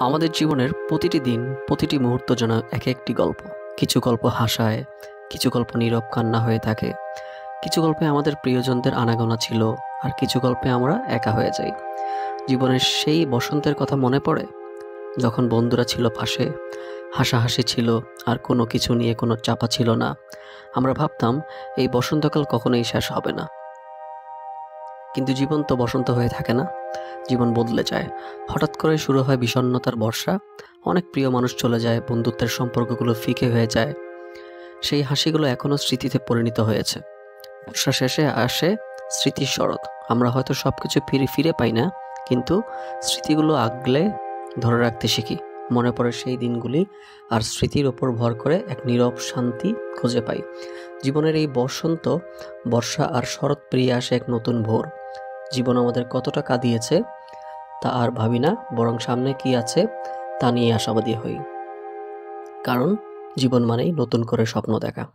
আমাদের জীবনের প্রতিটি দিন, প্রতিটি মুহূর্ত যেন একটি গল্প। কিছু গল্প হাসায়, কিছু গল্প নীরব কান্না হয়ে থাকে, কিছু গল্পে আমাদের প্রিয়জনদের আনাগোনা ছিল, আর কিছু গল্পে আমরা একা হয়ে যাই। জীবনের সেই বসন্তের কথা মনে পড়ে, যখন বন্ধুরা ছিল পাশে, হাসাহাসি ছিল, আর কোনো কিছু নিয়ে কোনো চাপা ছিল না। আমরা ভাবতাম এই বসন্তকাল কখনোই শেষ হবে না। কিন্তু জীবন তো বসন্ত হয়ে থাকে না। জীবন বদলে যায়। হঠাৎ করে শুরু হয় বিষণ্ণতার বর্ষা। অনেক প্রিয় মানুষ চলে যায়, বন্ধুত্বের সম্পর্কগুলো ফিকে হয়ে যায়। সেই হাসিগুলো এখনও স্মৃতিতে পরিণত হয়েছে। বর্ষা শেষে আসে স্মৃতির শরৎ। আমরা হয়তো সব কিছু ফিরে ফিরে পাই না, কিন্তু স্মৃতিগুলো আগলে ধরে রাখতে শিখি। মনে পড়ে সেই দিনগুলি, আর স্মৃতির ওপর ভর করে এক নীরব শান্তি খুঁজে পাই। জীবনের এই বসন্ত, বর্ষা আর শরৎ পেরিয়ে আসে এক নতুন ভোর। জীবন আমাদের কতটা কাঁদিয়েছে তা আর ভাবি না, বরং সামনে কি আছে তা নিয়ে আশাবাদী হই। কারণ জীবন মানেই নতুন করে স্বপ্ন দেখা।